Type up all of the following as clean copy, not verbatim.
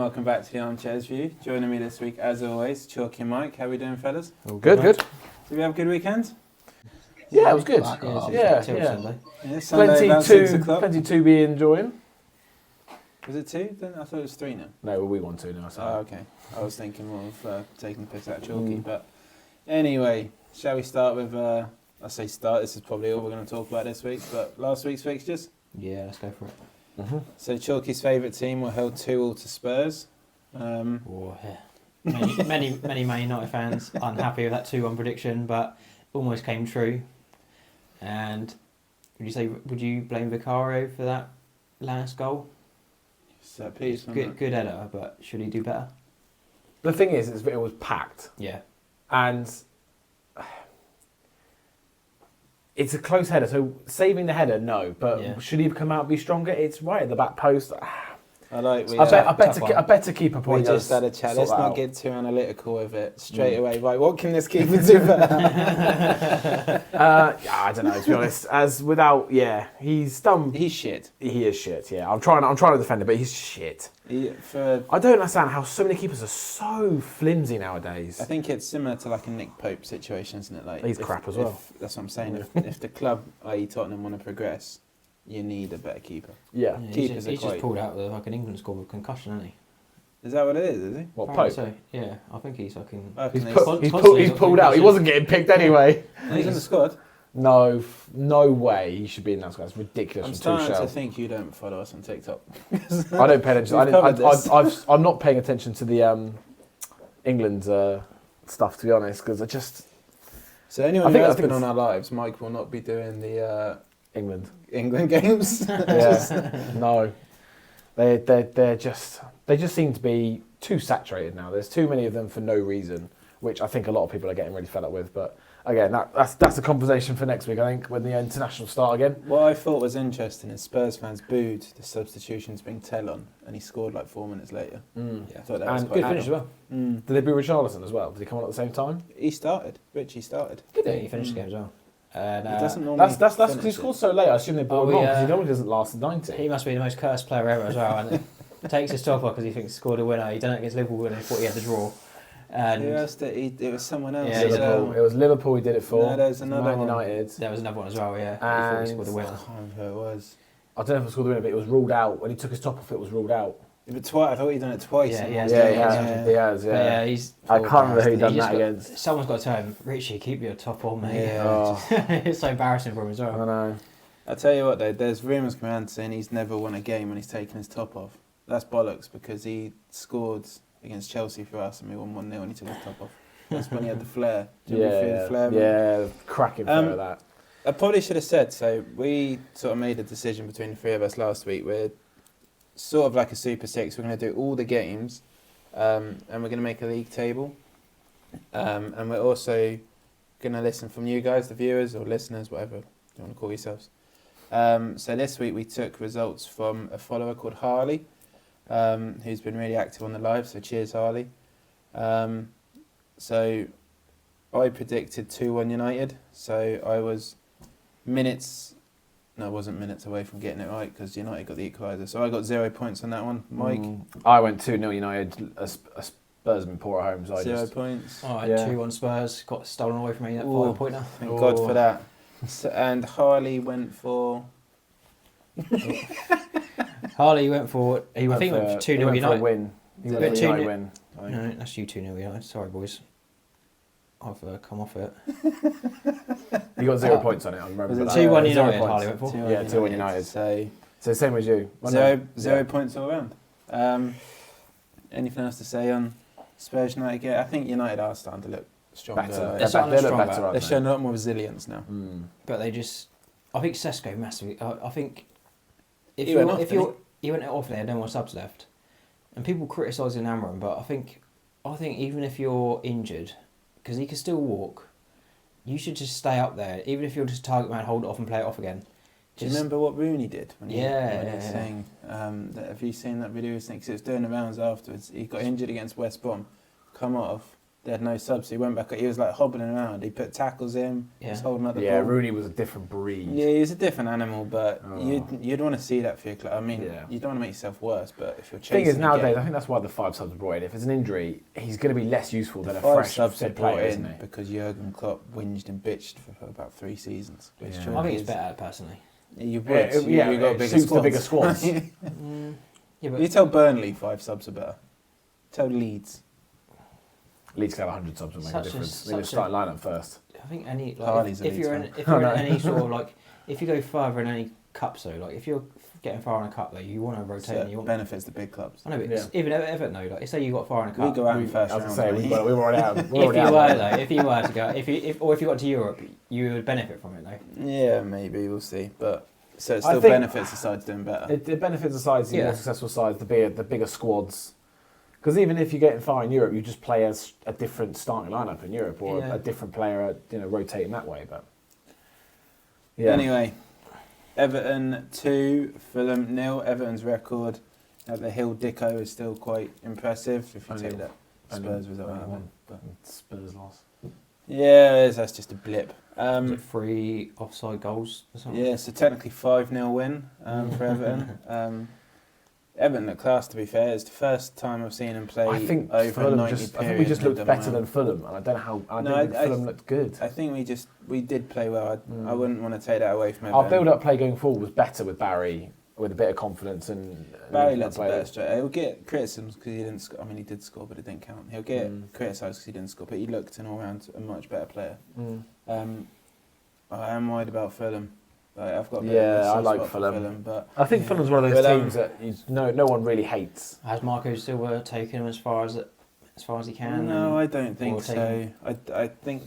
welcome back to the Armchairs View. Joining me this week, as always, Chalky and Mike. How are we doing, fellas? Good. Did we have a good weekend? Yeah, it was good. Yeah. Plenty to be enjoying. Was it 2? Then I thought it was 3 now. No, well, we won 2 now. Oh, okay. I was thinking more of taking the piss out of Chalky. But anyway, shall we start with, this is probably all we're going to talk about this week, but last week's fixtures? Yeah, let's go for it. Mm-hmm. So Chalky's favourite team were held 2-2 to Spurs. Many Man United fans unhappy with that 2-1 prediction, but almost came true. And would you blame Vicario for that last goal? Set piece. Good header, but should he do better? The thing is it was packed. Yeah. And it's a close header, so saving the header, no. But should he come out and be stronger? It's right at the back post. I bet to keep a point. We just had a chat. Let's not get too analytical with it straight away. Right, what can this keeper do better? I don't know, to be honest. He's done. He's shit. He is shit. Yeah, I'm trying to defend him, but he's shit. I don't understand how so many keepers are so flimsy nowadays. I think it's similar to like a Nick Pope situation, isn't it? Like he's crap as well. That's what I'm saying. If the club, i.e. Tottenham, want to progress, you need a better keeper. Yeah. He's just pulled out of like an England squad with concussion, hasn't he? Is that what it is he? What, Pope? So, yeah, I think he's fucking... He's pulled out. He wasn't getting picked anyway. He's in the squad? No way he should be in that squad. It's ridiculous. I'm starting to think you don't follow us on TikTok. I don't pay attention. I'm not paying attention to the England stuff, to be honest, because I just... So anyone who has been on our lives, Mike will not be doing the... England games. No, they just seem to be too saturated now. There's too many of them for no reason, which I think a lot of people are getting really fed up with. But again, that's a conversation for next week. I think when the internationals start again. What I thought was interesting is Spurs fans booed the substitutions being Tellon, and he scored like 4 minutes later. Yeah, I thought that was good finish as well. Did they boo Richarlison as well? Did he come on at the same time? He started. Richie started. Did he? He finished the game as well. And, he doesn't normally that's because he scored so late. I assume they brought him on because he normally doesn't last 90. He must be the most cursed player ever as well. And takes his top off because he thinks he scored a winner. He done it against Liverpool when he thought he had the draw. And who else did it was someone else. Yeah, Liverpool. It was Liverpool he did it for. No, there's another Man one. United. There was another one as well, yeah. And he thought he scored a winner. I can't remember who it was. I don't know if it was called the winner, but it was ruled out. When he took his top off, it was ruled out. But I thought he'd done it twice. Yeah, he has. Yeah, I can't remember who he done that against. Someone's got to tell him, Richie, keep your top on, mate. Yeah. It's so embarrassing for him as well. I know. I'll tell you what though, there's rumours coming around saying he's never won a game when he's taken his top off. That's bollocks because he scored against Chelsea for us and we won 1-0 and he took his top off. That's when he had the flare. The flare? Yeah, cracking flare that. I probably should have said, so we sort of made a decision between the 3 of us last week. We're sort of like a Super 6. We're going to do all the games and we're going to make a league table. And we're also going to listen from you guys, the viewers or listeners, whatever you want to call yourselves. So this week we took results from a follower called Harley, who's been really active on the live, so cheers Harley. So I predicted 2-1 United, so I was I wasn't minutes away from getting it right because United got the equaliser. So I got 0 points on that one. Mike? I went 2-0 United. Spurs have been poor at home, so 0 points. I had 2-1 Spurs, got stolen away from me, that 5-pointer. Thank God for that. So, and Harley went for... Harley went for... I think he went for 2-0 United. Win. He went for a United win. No, that's you 2-0 United. Sorry, boys. I've come off it. You got 0 points on it, I remember that. 2-1 United, Harley went for. 2-1 United. So same as you. Zero points all around. Anything else to say on Spurs United? I think United are starting to look stronger. Better. They look better. They're showing a lot more resilience now. But they just... I think Sesko massively... I think... He went off there, no more subs left. And people criticising Amram, but I think even if you're injured... Because he can still walk. You should just stay up there, even if you're just target man, hold it off and play it off again. Do you remember what Rooney did? When he was saying, have you seen that video? Because it was doing the rounds afterwards. He got injured against West Brom, come off, they had no subs. He went back. He was like hobbling around. He put tackles in. He was holding up the ball. Rooney was a different breed. Yeah, he was a different animal, but you'd want to see that for your club. I mean, you don't want to make yourself worse, but if you're chasing. The thing is, nowadays, I think that's why the 5 subs are brought in. If it's an injury, he's going to be less useful than a fresh subs fit brought player, in isn't he? because Jurgen Klopp whinged and bitched for about 3 seasons. Which I think it's better personally. You would. You got bigger suits squads. the bigger squads. But You tell Burnley 5 subs are better. Tell Leeds. Leeds can have 100 subs would make a difference. They just such a- start line up first. I think any Harley's a if Leeds you're in, fan. if you're in any sort of like if you go further in any cups though, like if you're getting far in a cup though, you want to rotate. So and you want. benefits the big clubs. I know, but even Everton though, like say you got far in a cup. We go out in I first was round. going to say, mate. we were already out. If you were to go, if you got to Europe, you would benefit from it though. Yeah, maybe we'll see, but so it I still think- benefits the sides doing better. It benefits the sides, the Yeah. more successful sides, the bigger squads. Because even if you're getting far in Europe, you just play as a different starting lineup in Europe, or Yeah. a different player, rotating that way. But Anyway, Everton 2, Fulham 0. Everton's record at the Hill Dicko is still quite impressive if you Only- take that only- Spurs result only out of one. it. But Spurs loss. yeah, that's just a blip. Was it 3 offside goals or something? Yeah, so technically 5-0 win for Everton. Everton look class, to be fair. It's the first time I've seen them play I think over Fulham 90 just. I period. think we just and looked they've done better well. than Fulham, and I don't know how. I No, don't think I- Fulham looked good. I think we did play well. I wouldn't want to take that away from Everton. Our build-up play going forward was better with Barry, with a bit of confidence and. Barry and looks play- better straight. He'll get criticisms because he didn't score. I mean, he did score, but it didn't count. He'll get criticised because he didn't score, but he looked an all-round a much better player. I am worried about Fulham. Like, I've got a bit of a I soft like spot for Fulham. but I think Fulham's one of those But, teams that no one really hates. Has Marco Silva taken him as far as he can? no, and- I don't think or so. taking- I think I think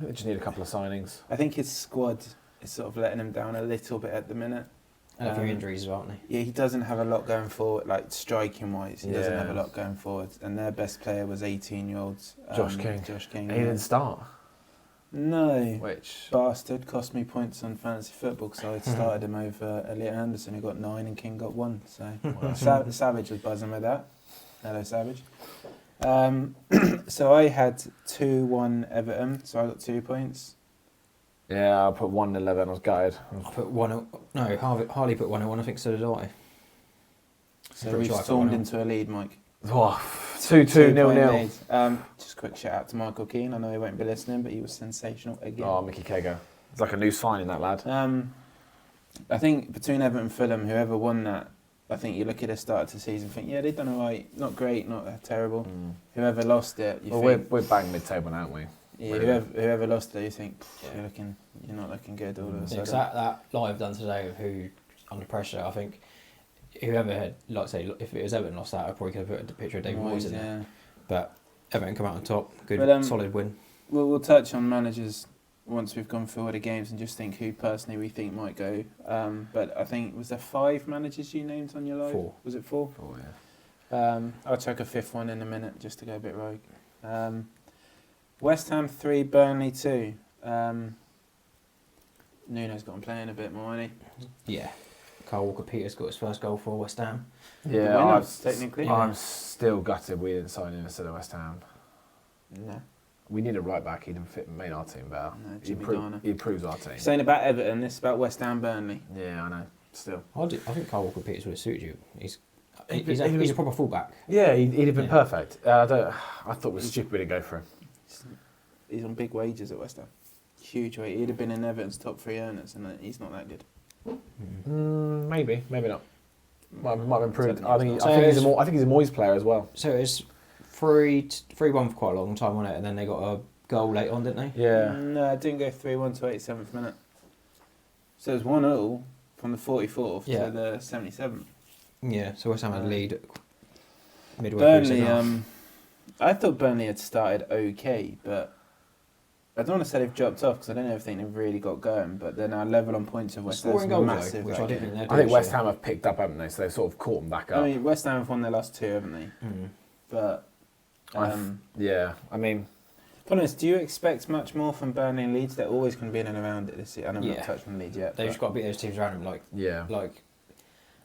they just need a couple of signings. his squad is sort of letting him down a little bit at the minute. And a few injuries as well, aren't they? Yeah, he doesn't have a lot going forward, like striking wise. He doesn't have a Yeah. lot going forward. And their best player was 18-year-old Josh King. Josh King. And he didn't start. No. Which Bastard cost me points on fantasy football because I started him over Elliot Anderson, who got 9 and King got 1. So Savage was buzzing with that. Hello, Savage. So I had 2-1 Everton, so I got 2 points. yeah, I put 1-11. I was gutted. I put 1. No, Harley put 1-1. I think so did I. So Pretty we've sure I got stormed 1-0. into a lead, Mike. Oh, 2-2, 0-0. Just a quick shout out to Michael Keane. I know he won't be listening, but he was sensational again. Oh, Mickey Kager. It's like a new signing, that lad. I think between Everton and Fulham, whoever won that, I think you look at the start of the season and think, yeah, they've done all right. Not great, not terrible. Whoever lost it, you Well, think... we're bang mid-table now, aren't we? Yeah, really. whoever lost it, you think, you're not looking good all of a Yeah, sudden. 'cause that live done today of who under pressure, I think whoever had, like say, if it was Everton lost that, I probably could have put a picture of David Moyes in there. Yeah. But Everton come out on top, good, But, solid win. We'll touch on managers once we've gone through all the games and just think who personally we think might go. But I think, was there 5 managers you named on your live? 4. Was it 4? Oh, yeah. I'll chuck a 5th one in a minute just to go a bit rogue. West Ham 3, Burnley 2. Nuno's got him playing a bit more, hasn't Yeah. Carl Walker-Peters got his first goal for West Ham. Yeah, Winners, technically. I'm still gutted we didn't sign him instead of West Ham. he? No. We need a right back. He'd have made our team better. No, He Jimmy impro- Garner. he improves our team. Saying about Everton, this is about West Ham, Burnley. Yeah, I know. Still. I think Carl Walker-Peters would have suited you. He's He's a proper fullback. Yeah, he'd have been Yeah. perfect. I thought it was stupid we didn't go for him. He's on big wages at West Ham. Huge wage. He'd have been in Everton's top 3 earners, and he's not that good. Maybe not. Might have improved. Certainly I think not. he's a Moyes player as well. So it's 3-1 for quite a long time, wasn't it? And then they got a goal late on, didn't they? Yeah. No, it didn't go 3-1 to 87th minute. So it was 1-0 from the 44th Yeah. to the 77th. Yeah. So West Ham had a lead midway through the Burnley, second half. I thought Burnley had started okay, but I don't want to say they've dropped off because I don't ever think they've really got going. But they're now level on points of West Ham. Scoring goals, Massive, though, which that I didn't game. think they'd do I think this West year. Ham have picked up, haven't they? So they've sort of caught them back up. I mean, West Ham have won their last 2, haven't they? But yeah, I mean, honest, do you expect much more from Burnley and Leeds? They're always going to be in and around it this year. And I've Yeah. not touched on Leeds yet. They've but- just got to beat those teams around them. yeah. Like,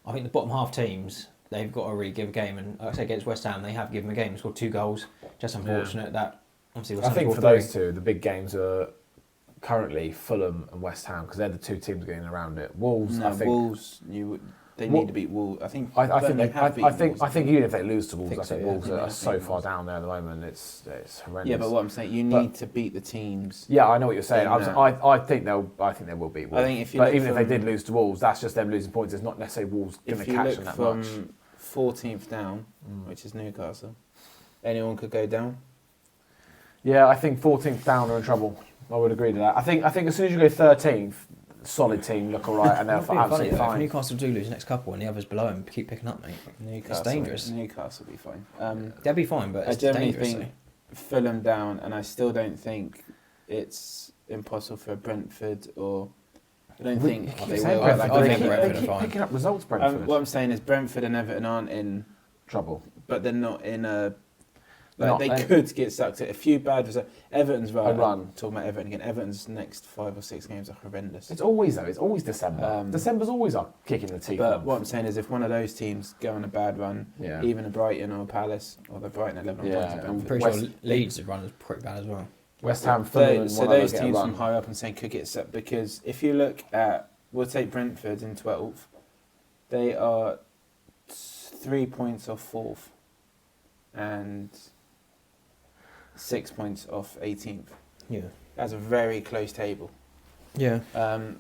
I think the bottom half teams, they've got to really give a game. And like I say, against West Ham, they have given a game. They scored 2 goals. Just unfortunate that obviously, I think for those two, the big games are currently Fulham and West Ham because they're the two teams getting around it. Wolves, No, I think. Wolves, they need to beat Wolves. I think even if they lose to Wolves, I think Wolves are so far Wolves down there at the moment. It's horrendous. Yeah, but what I'm saying, you need to beat the teams. Yeah, I know what you're saying. I think they will beat Wolves. I think if they did lose to Wolves, that's just them losing points. It's not necessarily Wolves going to catch them that much. From 14th down, which is Newcastle, anyone could go down. Yeah, I think 14th down are in trouble. I would agree to that. I think as soon as you go 13th, solid team, look all right, and they're absolutely fine. If Newcastle do lose the next couple and the others below them keep picking up, mate, it's dangerous. Newcastle will be fine. They'll be fine, but it's I generally dangerous. think Fulham down, and I still don't think it's impossible for Brentford or. I don't think they will. They keep picking up results, Brentford. What I'm saying is Brentford and Everton aren't in trouble, but they're not in a. They could get sucked at a few bad results. Everton's right. Talking about Everton again. Everton's next 5 or 6 games are horrendous. It's always December. December's always our kicking the teeth. But what I'm saying is, if one of those teams go on a bad run, even a Brighton or a Palace, or the Brighton 11 points, I'm pretty sure Leeds' run is pretty bad as well. West Ham, Fulham, so those teams from higher up, I'm saying could get set because if you look at, we'll take Brentford in 12th, they are 3 points off 4th, and 6 points off 18th. Yeah, that's a very close table. Yeah.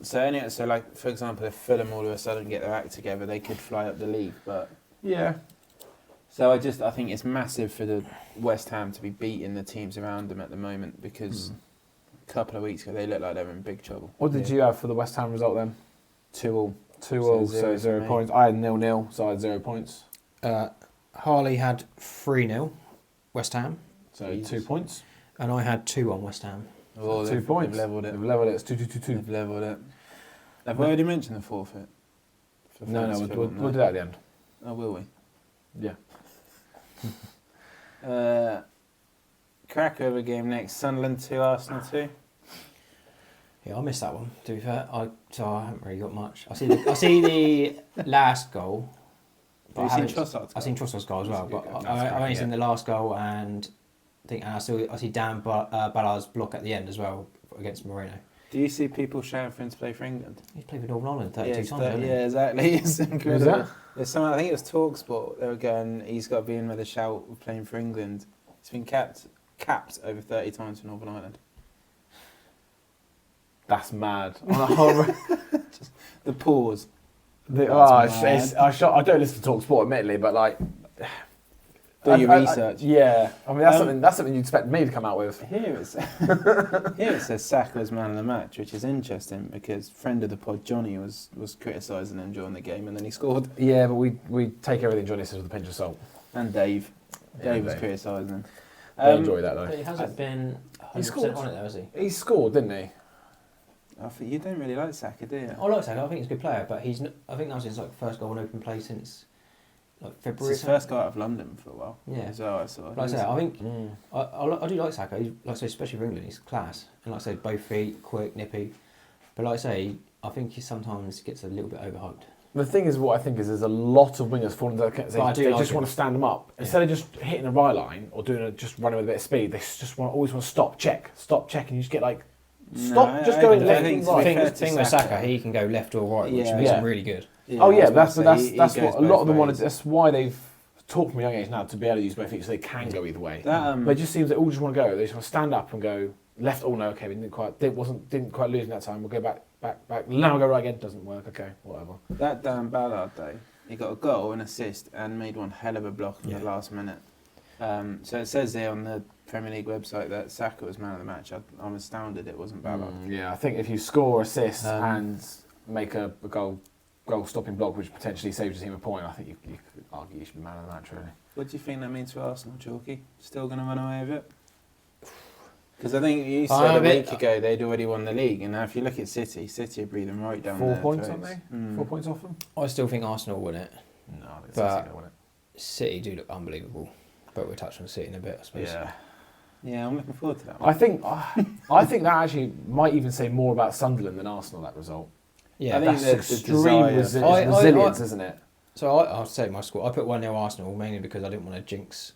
So like for example, if Fulham all of a sudden get their act together, they could fly up the league. But yeah. So I think it's massive for the West Ham to be beating the teams around them at the moment because a couple of weeks ago they looked like they were in big trouble. What did you have for the West Ham result then? 2-2. 2-2, so 0 points. I had 0-0, so I had 0 points. Harley had 3-0, West Ham. So 2 points. And I had 2 on West Ham. Oh, 2 points. They've levelled it. It's 2-2-2-2. They've levelled it. Have we already mentioned the forfeit? No, we'll do that at the end. Oh, will we? Yeah. Crackover game next. Sunderland 2, Arsenal 2. Yeah, I missed that one, to be fair. So I haven't really got much. I see the last goal. Have you seen Trossard's goal? I've seen Trossard's goal as well, but I've only seen the last goal, and I see Dan Ballard's block at the end as well against Moreno. Do you see people shouting for him to play for England? He's played for Northern Ireland 32 times, hasn't he? Yeah, exactly. It's incredible. Who's that? There's someone, I think it was TalkSport, they were going, he's got to be in with a shout of playing for England. He's been capped over 30 times for Northern Ireland. That's mad. Just the pause. I don't listen to TalkSport, admittedly, but like... Do your research. Yeah, I mean that's something you'd expect me to come out with. Here it says Saka was man of the match, which is interesting because friend of the pod Johnny was criticising him during the game and then he scored. Yeah, but we take everything Johnny says with a pinch of salt. And Dave was criticising him. I enjoy that though. But he hasn't been 100% on it though, has he? He scored, didn't he? I think you don't really like Saka, do you? I like Saka. I think he's a good player, but I think that was his first goal in open play since February. It's his first goal out of London for a while. Yeah. As well, I saw. Like I say, I think I do like Saka. Like I say, especially for England, he's class. And like I say, both feet, quick, nippy. But like I say, I think he sometimes gets a little bit overhyped. The thing is, what I think is, there's a lot of wingers falling down. They just want to stand them up instead of just hitting a right line or just running with a bit of speed. They just always want to stop, check, and you just get like. Stop just going left and right. The thing with Saka, he can go left or right, which makes him really good. Yeah, that's what a lot of them want. That's why they've taught from a young age now to be able to use both feet so they can go either way. But it just seems they all just want to go. They just want to stand up and go left. Oh no, okay, we didn't quite lose in that time. We'll go back. Now we'll go right again. Doesn't work. Okay, whatever. That Dan Ballard day, he got a goal, an assist, and made one hell of a block in the last minute. So it says there on the Premier League website that Saka was man of the match. I'm astounded it wasn't Ballard. Yeah, I think if you score, assist, and make a goal-stopping block, which potentially saves your team a point, I think you could argue you should be man of the match, really. What do you think that means for Arsenal, Chalky? Still going to run away with it? Because I think you said a week ago they'd already won the league, and now if you look at City are breathing right down 4 their points, throats. aren't they? 4 points off them? I still think Arsenal win it. No, I think But City's going to win it. City do look unbelievable. But we'll touch on City in a bit, I suppose. Yeah, I'm looking forward to that one. I think that actually might even say more about Sunderland than Arsenal, that result. Yeah, I think that's the extreme resilience, isn't it? So I'll say my score. I put 1-0 Arsenal mainly because I didn't want to jinx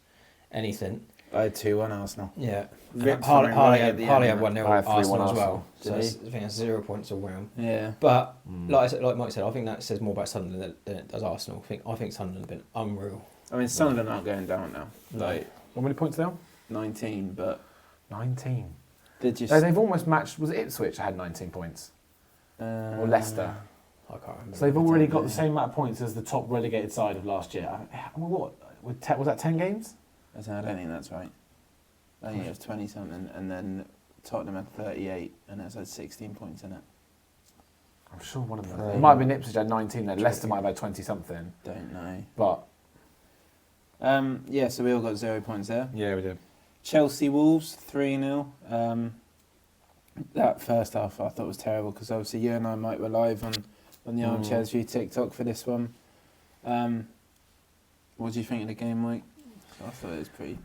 anything. I had 2-1 Arsenal. Yeah. Ripped Harley from right at the had end. 1-0 I had 3-1 Arsenal as Arsenal. well. Did So he? I think that's 0 points all round. Yeah. But like Mike said, I think that says more about Sunderland than it does Arsenal. I think Sunderland have been unreal. I mean, Sunderland aren't going down now. Like How many points now? 19, but 19. they're just. They've almost matched. Was it Ipswich that had 19 points? Or Leicester? I can't remember. So they've already got the same amount of points as the top relegated side of last year. I mean, what? Was that 10 games? I don't think that's right. I think it was 20 something, and then Tottenham had 38, and it had 16 points in it. I'm sure one of them. Right. It might have been Ipswich had 19, then Leicester might have had 20 something. Don't know. But Yeah, so we all got 0 points there. yeah, we did. Chelsea Wolves 3-0. That first half I thought was terrible because obviously you and I might were live on the Armchairs View TikTok for this one. What do you think of the game week? I thought it was pretty.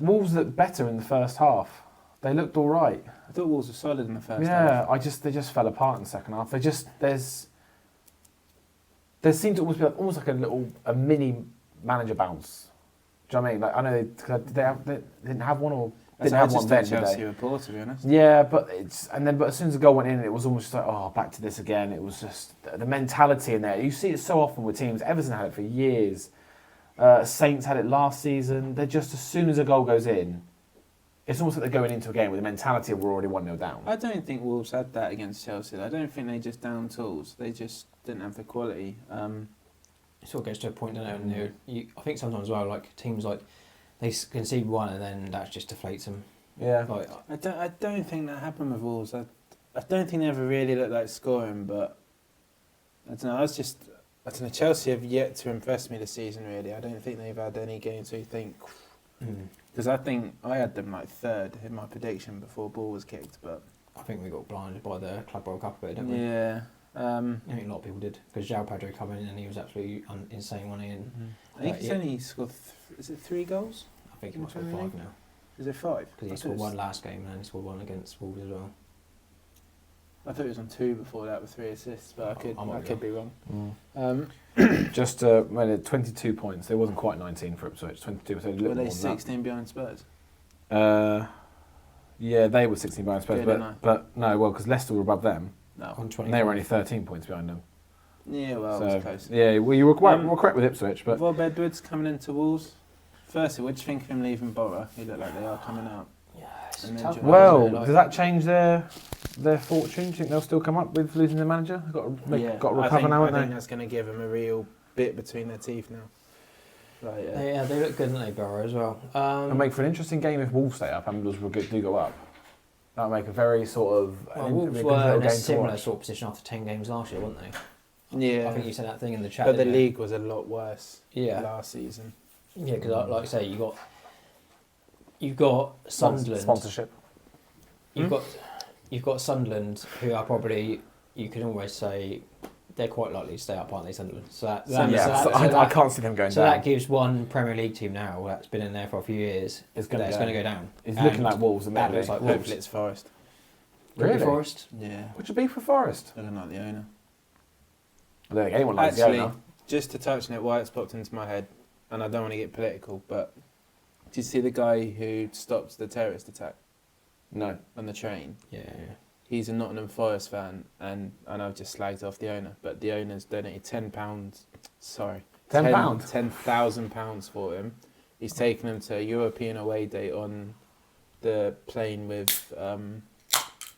Wolves looked better in the first half. They looked all right. I thought Wolves were solid in the first Yeah, half. they just fell apart in the second half. There seemed to almost be almost like a mini manager bounce. Do you know what I mean? Like I know they didn't have one or didn't have one then, did Chelsea they? report, to be honest. Yeah, but but as soon as the goal went in, it was almost like back to this again. It was just the mentality in there. You see it so often with teams. Everton had it for years. Saints had it last season. They're just as soon as a goal goes in, it's almost like they're going into a game with the mentality of we're already 1-0 down. I don't think Wolves had that against Chelsea. I don't think they just down tools. They just didn't have the quality. It sort of gets to a point, don't it? I think sometimes as well, like teams like they concede one and then that just deflates them. Yeah. Like, I don't think that happened with Wolves. I don't think they ever really looked like scoring, but I don't know. I don't know. Chelsea have yet to impress me this season. Really, I don't think they've had any games where you think. Because I think I had them like third in my prediction before ball was kicked, but I think we got blinded by the Club World Cup a bit, didn't we? yeah. I think a lot of people did because João Pedro come in and he was absolutely insane when he in. I think he's only scored. Is it 3 goals? I think he must have 5 now Is it 5? because he scored 1 last game and then he scored 1 against Wolves as well. I thought it was on 2 before that with 3 assists, but I could be wrong. Just 22 points. It wasn't quite 19 for Ipswich. 22. So Were they 16 behind Spurs? Yeah, they were 16 behind Spurs, Good, but no, well, because Leicester were above them. No. On 20. And they were only 13 points behind them. Yeah, well, it was close. Yeah, well, you were correct with Ipswich, but Rob Edwards coming into Wolves. Firstly, what do you think of him leaving Borough? He looked like they are coming out. Yeah, it's And then tough. João well, Pedro, does that change their fortune? Do you think they'll still come up with losing their manager? Got to recover now, I haven't think they? that's going to give them a real bit between their teeth now. Right, yeah. They look good, don't they, Borough as well. It'll make for an interesting game if Wolves stay up and Middlesbrough do go up. That'll make a very sort of Wolves were in a similar sort of position after 10 games last year, weren't they? Yeah. I think you said that thing in the chat. But the didn't you? league was a lot worse last season. Yeah, because like I say, you've got Sunderland sponsorship. You've got Sunderland, who are probably, you can always say they're quite likely to stay up, aren't they, Sunderland? I can't see them going so down. that gives one Premier League team now that's been in there for a few years. It's going to go down. It's looking like Wolves, that looks like Hopefully Wolves. it's Forest. Really? Forest? Yeah. Which would be for Forest? Looking like the owner. I don't think anyone likes the Actually, owner. just to touch on it, why it's popped into my head, and I don't want to get political, but did you see the guy who stopped the terrorist attack No. on the train? Yeah. He's a Nottingham Forest fan, and I know I've just slagged off the owner, but the owner's donated £10,000 for him. He's taken him to a European away day on the plane with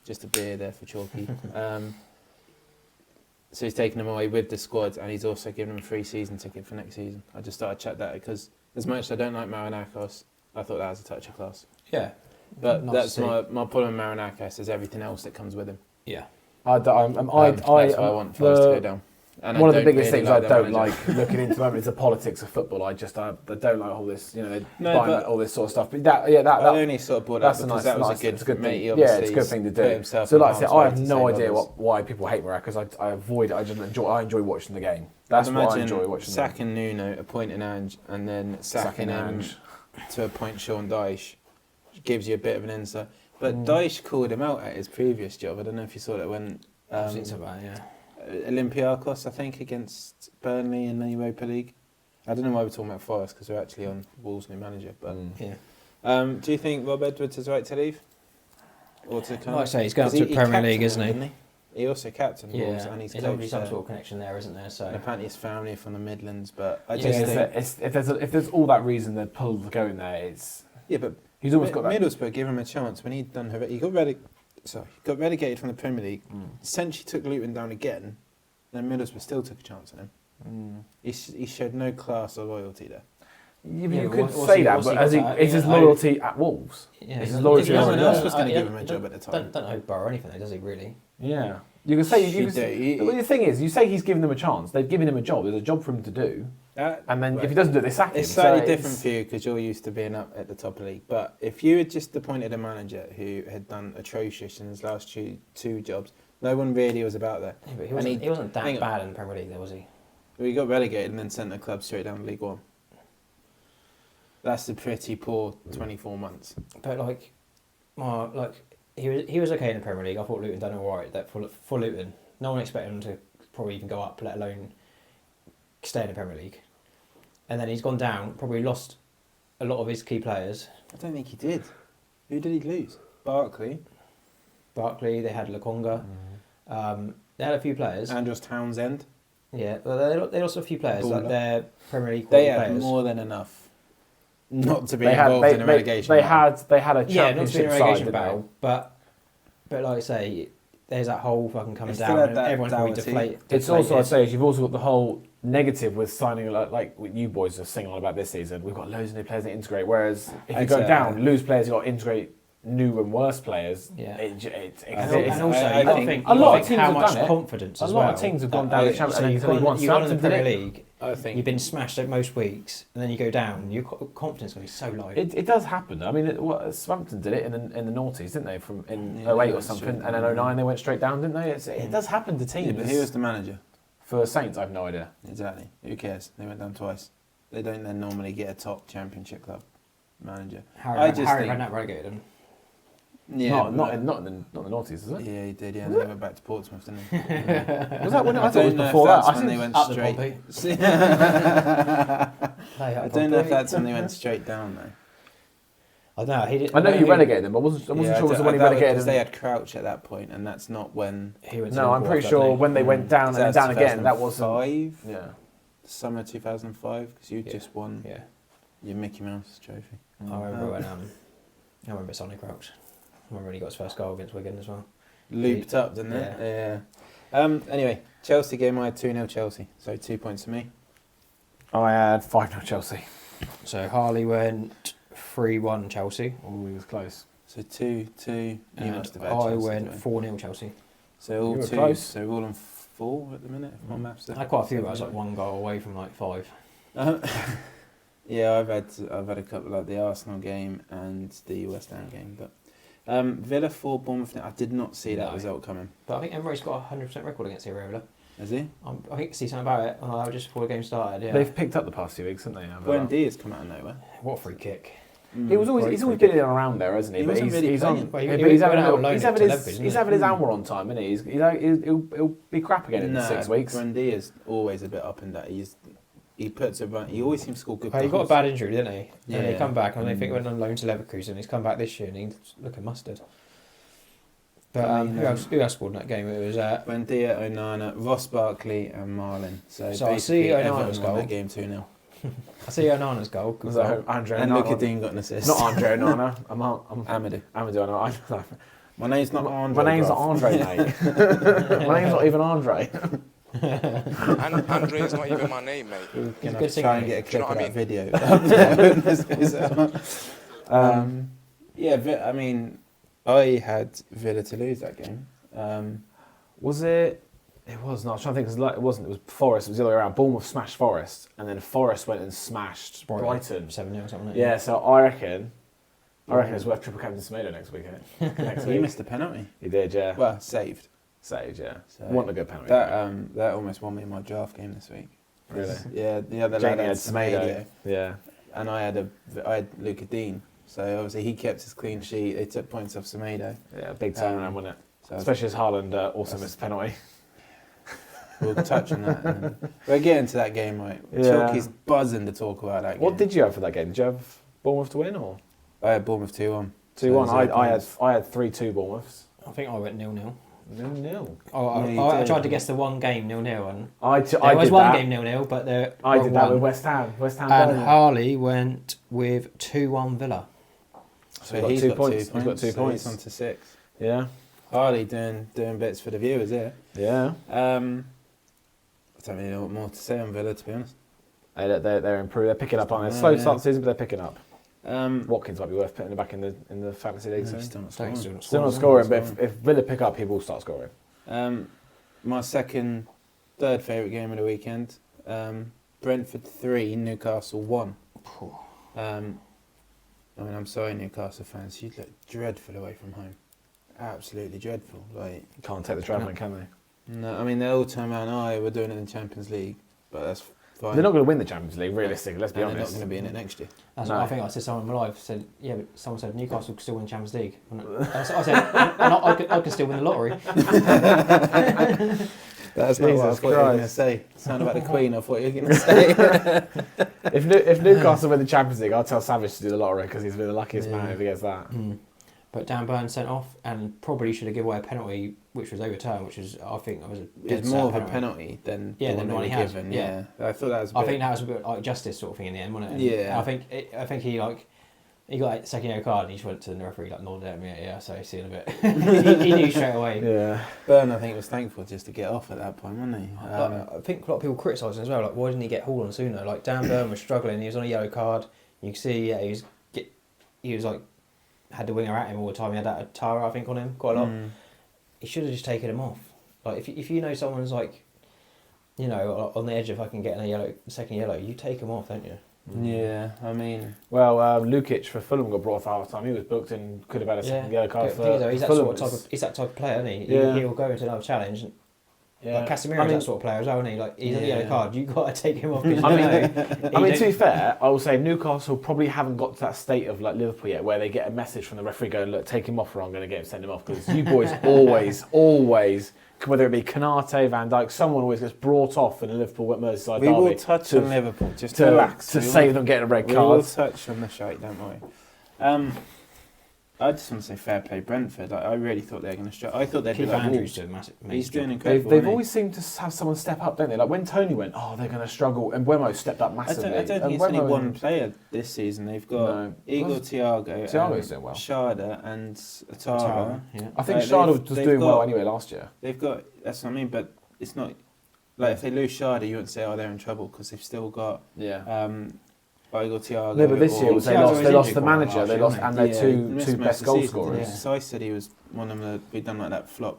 just a beer there for Chalky. So he's taken him away with the squad, and he's also given him a free season ticket for next season. I just thought I'd check that because as much as I don't like Marinakos, I thought that was a touch of class. Yeah. But Nice that's to see. my problem with Marinakos is everything else that comes with him. Yeah. That's why I want Forest to go down. And one of the don't biggest really things I their don't manager. like looking into the moment is the politics of football. I don't like all this, buying but all this sort of stuff. But I only sort of brought that because that was a good thing. mate. He Yeah, obviously it's a good thing to put do. himself So, in like I said, harm's I way have to no save idea others. why people hate Maracas. I avoid it. I enjoy watching the game. That's why I enjoy watching. Sacking Nuno, appointing Ange, and then sacking Ange to appoint Sean Dyche gives you a bit of an insight. But Dyche called him out at his previous job. I don't know if you saw that when I've seen some of that, yeah. Olympiacos, I think, against Burnley in the Europa League. I don't know why we're talking about Forest because we're actually on Wolves' new manager. But Yeah. do you think Rob Edwards is right to leave? Or to come? Like I say, he's going up 'Cause to the Premier League, captained isn't them, he? didn't he also captained Wolves Yeah, and he's there's obviously coached some there. sort of connection there, isn't there? So And apparently his family are from the Midlands, but I Yeah, just Yeah, think... if there's all that reason they're pulled going there, it's Yeah, but he's almost got that. Middlesbrough gave him a chance when he got relegated from the Premier League. Essentially took Luton down again, then Middlesbrough still took a chance on him. He showed no class or loyalty there. Yeah, but Yeah, you but could what's say he- that, what's he but got is his loyalty at Wolves? yeah, Is he his doesn't- loyalty he doesn't- No one else he was going to doesn't- give him a he job at the time. Don't know Borough or anything, though, does he really? Yeah. You can say He do. well, the thing is, you say he's given them a chance. They've given him a job. There's a job for him to do, and then if he doesn't do it, they sack him. It's slightly different for you because you're used to being up at the top of the league. But if you had just appointed a manager who had done atrocious in his last two jobs, no one really was about that. Yeah, but he wasn't hang that on. bad in the Premier League, though, was he? We got relegated and then sent the club straight down to League One. That's a pretty poor 24 months. But he was okay in the Premier League. I thought Luton done all right. That for Luton, no one expected him to probably even go up, let alone stay in the Premier League. And then he's gone down. Probably lost a lot of his key players. I don't think he did. Who did he lose? Barkley. They had Lokonga. They had a few players. Andros Townsend. Yeah, well, they lost a few players. Like Baller. their Premier League They quality had players. more than enough not to be They had involved in a relegation battle. they had a Yeah, not to be championship in a side, relegation didn't battle, but like I say, there's that whole fucking coming They still down, had and that everyone's probably Doherty. deflated. It's also, I'd say, is you've also got the whole negative with signing, like you boys are singing on about this season. We've got loads of new players that integrate, whereas if you go down, lose players, you've got to integrate new and worse players. Yeah. And also, I think a lot of think teams how have much done it. confidence A as lot well. of teams have gone down the Champions So League you've until gone in the Southampton did Premier it. League. I think You've been smashed at most weeks, and then you go down. Your confidence is going to be so low. It does happen. I mean, Southampton did it in the noughties, didn't they? From in Yeah, 08 they or went something, straight and in down. 09 they went straight down, didn't they? It does happen to Yeah, teams. but who was the manager? For Saints, I have no idea. Exactly. Who cares? They went down twice. They don't then normally get a top Championship club manager. Harry think- Redknapp relegated them. Yeah, not in the noughties, is it? Yeah, he did. Yeah, and then they went back to Portsmouth, didn't he? Yeah. Was that when I thought it don't was know if before that? that's I when they think went Up the straight. Pompey. I don't know if that's when they went straight down though. I don't know. He did, I know he relegated them. I wasn't sure it was the one he relegated because them. they had Crouch at that point, and that's not when. He went to No, I'm Liverpool pretty after that, sure didn't when they went down and then down again, that was 5, yeah. summer 2005, because you Yeah. just won he? Yeah. your Mickey Mouse trophy. I remember when I remember Sonny Crouch. I remember when he got his first goal against Wigan as well. Looped up, didn't it? Yeah. Anyway, Chelsea game. I had 2-0 Chelsea, so 2 points for me. I had 5-0 Chelsea. So Harley went 3-1 Chelsea. Oh, he was close. So 2-2. You And must have had I Chelsea, went didn't 4-0 Chelsea. So all You were two. close. So we're all on 4 at the minute. If my maths. I had quite a few, but I was like one goal away from like 5. Yeah, I've had a couple like the Arsenal game and the West Ham game, but Villa 4 Bournemouth. I did not see that No. result coming. But I think Emery's got a 100% record against Villa. Has he? I think see something about it just before the game started. Yeah. They've picked up the past few weeks, haven't they? Wendy has come out of nowhere. What a free kick! He's always been in and around there, hasn't he? He but wasn't he's, really he's on. playing. Well, he- but he he's went having, out on loan he's to having Leverkusen, his isn't he's he? having his hour on time, isn't he? He'll be crap again in 6 weeks. Wendy is always a bit up and down. He puts a run. He always seems to score good. He got a goals. bad injury, didn't he? And he Yeah. come back, and I think he went on loan to Leverkusen. He's come back this year, and he's looking mustard. But I mean, who else scored in that game? It was Buendia, Onana, Ross Barkley, and Marlin. So So I basically see Everton Onana's won goal. that game 2-0. I see Onana's goal. Good Was goal. that Andre And Onana? Luka Dean got an assist. Not Andre Onana. I'm Amadou. Onana. My name's not Andre. My name's not bruv. Andre, mate. My name's not even Andre. And Andre's not even my name, mate. We're He's a gonna good have to try and singer. get a Do you clip know of what that video. Yeah, I mean, I had Villa to lose that game. Was it? It was not. I was trying to think. It wasn't. It was Forest. It was the other way around. Bournemouth smashed Forest, and then Forest went and smashed Brighton. 7-0 or something. Like Yeah, so I reckon it's worth triple captain Semedo next week. Next He week. missed a penalty. He did, yeah. Well, saved. Saved, yeah. So Wasn't a good penalty. that almost won me my draft game this week. Really? Yeah, the other Jamie lad had had Semedo. Semedo, Yeah. and I had Luka Dean. So obviously he kept his clean sheet. They took points off Semedo. Yeah, big turnaround, wasn't it? So Especially as Haaland also missed a penalty. we'll touch on that. And we're getting to that game, right? Yeah. Chalky's buzzing to talk about that game. What did you have for that game? Did you have Bournemouth to win or I had Bournemouth 2-1. 2-1? So I had 3-2 Bournemouths. I think I went 0-0. 0-0. I tried to guess the one game 0-0, and I there did was one that. game 0-0, but there I did that one. with West Ham. West Ham. And Burnley. Harley went with 2-1 Villa. So got he's 2 got points. 2 He's got 2 so points. He's on to 6. Yeah. Harley doing bits for the viewers here. Yeah. I don't really know what more to say on Villa, to be honest. They're improved. They're picking up on it. Yeah, Slow yeah. start of the season, but they're picking up. Um, Watkins might be worth putting back in the fantasy league. no, soon. he's still not So he's scoring. Still not scoring, but if Villa pick up, he will start scoring. My third favourite game of the weekend, Brentford 3, Newcastle 1. I'm sorry, Newcastle fans, you look dreadful away from home. Absolutely dreadful. Like, Can't take the travelling, can they? no, I mean, they all turn around, we're doing it in the Champions League, but that's fine. They're not going to win the Champions League, realistically. Let's be and honest. they're not going to be in it next year. That's No. what I think I said. Someone in my life said, "Yeah, but someone said Newcastle could still win Champions League." And I said, "I could still win the lottery." That's not what I Jesus thought you were going to Christ. say. Sound about the Queen, I thought you were going to say. If Newcastle win the Champions League, I'll tell Savage to do the lottery because he's been the luckiest man if he gets that. But Dan Burn sent off and probably should have given away a penalty, which was overturned, which is I think that was a dead It's more of set a penalty than Yeah, the than one what they he were had, given. yeah. I thought that was. I think that was a bit like justice sort of thing in the end, wasn't it? And Yeah. I think he got like second yellow card and he just went to the referee like nodded at me, yeah, so see you in a bit. he knew straight away. Yeah. Burn, I think, was thankful just to get off at that point, wasn't he? I think a lot of people criticising as well, like why didn't he get hauled on sooner? Like Dan Burn was struggling, he was on a yellow card. You can see, yeah, he was like had the winger at him all the time. He had that Tara, I think, on him quite a lot. He should have just taken him off. Like if you know someone's like, you know, on the edge of fucking getting a second yellow, you take him off, don't you? Yeah, I mean, Well, Lukic for Fulham got brought off half time. He was booked and could have had a second yellow card for He's that Fulham. he's that type of player, isn't he? Yeah. He'll go into another challenge. Yeah. Like Casemiro's that sort of player as well, isn't he? Like he's on the yellow Yeah. card. You've got to take him off. 'Cause I mean, you I mean, don't- to be fair, I will say Newcastle probably haven't got to that state of like Liverpool yet, where they get a message from the referee going, "Look, take him off, or I'm going to get him, send him off." Because you boys always, whether it be Canate, Van Dijk, someone always gets brought off in a Liverpool Merseyside we derby. will touch to- on Liverpool. Just to relax. to We save will- them getting a red We will card. touch on the shite, don't worry. I just want to say fair play Brentford. I really thought they were going to struggle. I thought they'd be Keith like Andrews Wolves. doing massive. He's doing They've, incredible. they've isn't he? always seemed to have someone step up, don't they? Like when Tony went, they're going to struggle, and Wemo stepped up I massively. don't think And it's only Wemo- one player this season. They've got No. Igor Thiago, Thiago's doing well. Sharda and Atara. Tara, yeah. I think Like, Sharda they've- was they've doing well got- anyway last year. They've got, that's what I mean, but it's not, like if they lose Sharda, you wouldn't say, they're in trouble, because they've still got Yeah. Igor Thiago. No, but this year or- was they Thiago lost. was They lost injured the quite a lot manager. last They year, lost wasn't and Yeah, their he two missed most best of the goal season, scorers. didn't he? So I said he was one of the, we'd done like that flop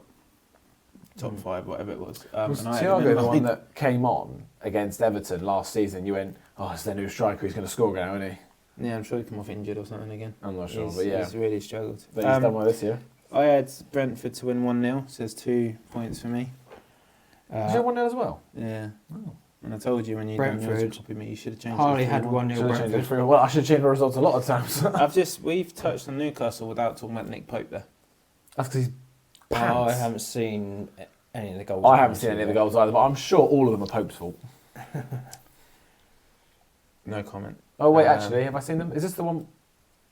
top 5, whatever it was. Was and I had him in Thiago the one mind. that came on against Everton last season? You went, it's their new striker. He's going to score now, isn't he? Yeah, I'm sure he come off injured or something again. I'm not sure, He's, but yeah, he's really struggled. but he's done well this year. I had Brentford to win 1-0, so there's 2 points for me. Is it 1-0 as well? Yeah. Oh. And I told you when you done yours to Brentford. copy me, you should have changed Harley it. to had 3-1. 1-0 Should've changed it Brentford. to 3-1. Well, I should change the results a lot of times. We've touched on Newcastle without talking about Nick Pope there. That's because he's I pants. haven't seen any of the goals. I haven't seen any of the goals either, but I'm sure all of them are Pope's fault. No comment. Oh wait, Um, actually, have I seen them? Is this the one? Did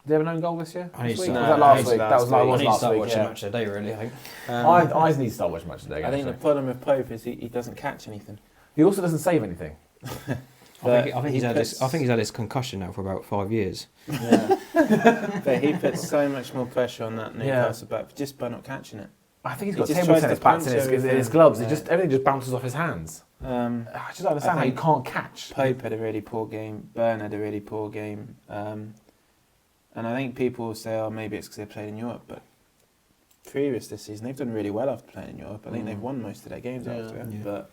they have an own goal this year? I need This to week? start- Was that No, last it's week? last That was week. I was need to last start week. watching Yeah. match of the day, really. I think. I need to start watching match today. I think the problem with Pope is he doesn't catch anything. He also doesn't save anything. But I think he he's had puts- this. I think he's had this concussion now for about 5 years. Yeah. But he puts so much more pressure on that Newcastle back just by not catching it. I think he's He got just table tries to tennis bats in punch his everything. gloves. Yeah. Everything just bounces off his hands. Um, I just don't understand I how you think can't catch. Pope had a really poor game. Byrne had a really poor game. And I think people will say, maybe it's because they played in Europe. But previous this season, they've done really well after playing in Europe. I think they've won most of their games Yeah. after it. Yeah. But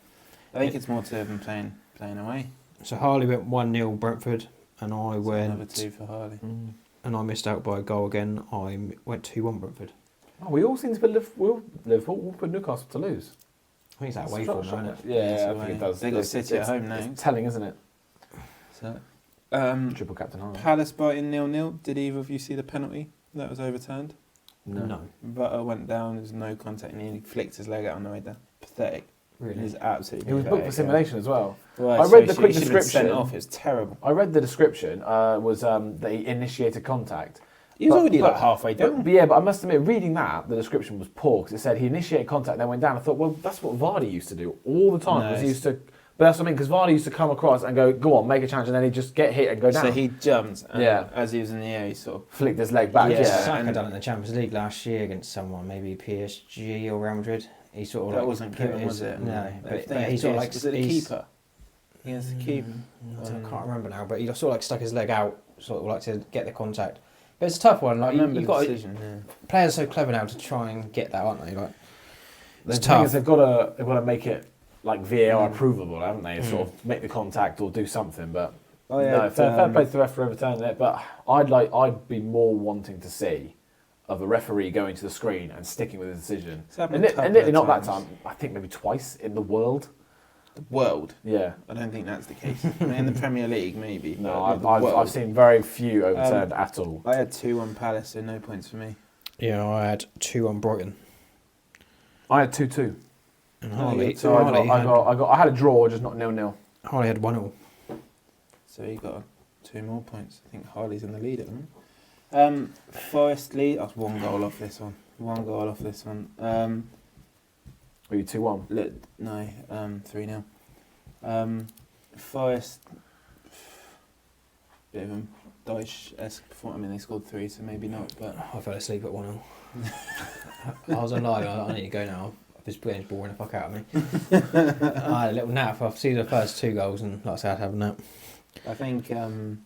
I think it's more to them playing away. So Harley went 1-0 Brentford, and I So went. another 2 for Harley. And I missed out by a goal again. I went 2-1 Brentford. Oh, we all seem to be Liverpool. We'll put Newcastle to lose. I think it's that away form, isn't it? Yeah, It's I away. think it does. They got It's- City at it's- home now. It's telling, isn't it? So, Triple captain Harley. Palace Brighton 0-0. Did either of you see the penalty that was overturned? No. Butter went down. There's no contact, and he flicked his leg out on the way down. Pathetic. Really? He's absolutely. He was booked for simulation as well. Well, I read the quick he should've been description. Sent off. It's terrible. I read the description. Was that he initiated contact. He was already like halfway down. But I must admit, reading that, the description was poor because it said he initiated contact, then went down. I thought, well, that's what Vardy used to do all the time. No, He used to, but that's what I mean, because Vardy used to come across and go on, make a challenge, and then he'd just get hit and go down. So he jumped, and Yeah. as he was in the air, he sort of flicked his leg back. Yeah. Yeah, Saka done it in the Champions League last year against someone, maybe PSG or Real Madrid. He sort of that like wasn't put good, his- was it? No, I but think he sort of like was it the he's- keeper? Against the keeper. I can't remember now, but he sort of like stuck his leg out, sort of like to get the contact. But it's a tough one. I Like remember you've the got decision. Yeah. players are so clever now to try and get that, aren't they? Like the it's thing tough. is they've got to make it like VAR approvable, haven't they? Sort of make the contact or do something. But Oh, yeah, no, fair play to the referee overturning it. But I'd be more wanting to see of a referee going to the screen and sticking with his decision. It's happened And a couple literally of not that times. time. I think maybe twice in the world. The world. Yeah. I don't think that's the case. I mean, in the Premier League, maybe. No, but I've seen very few overturned at all. I had 2-1 Palace, so no points for me. Yeah, I had 2 on Brighton. I had 2-2. And Oh, Harley, yeah, So I had a draw, just not 0-0. Harley had 1-0. So you got 2 more points. I think Harley's in the lead at the moment. Forest lead. I was 1 goal off this one. 1 goal off this one. Were you 2-1? No, 3-0. Forest, bit of a Deutsch-esque performance. I mean, they scored 3, so maybe not. But I fell asleep at 1-0. I was online. I need to go now. This game's boring the fuck out of me. I had a little nap. I've seen the first 2 goals, and like I said, I'd have a nap. I think don't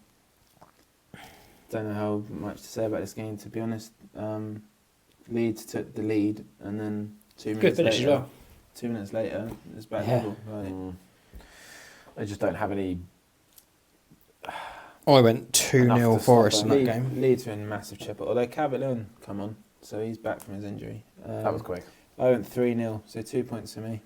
know how much to say about this game. To be honest, Leeds took the lead, and then 2 minutes Good finish later, as well. 2 minutes later, it's back Yeah. level. Right. They just don't have any. I went Enough 2-0 to Forest stop in that game. Leeds are in massive trouble. Although Cavalion come on, so he's back from his injury. That was quick. I went 3-0, so 2 points for me.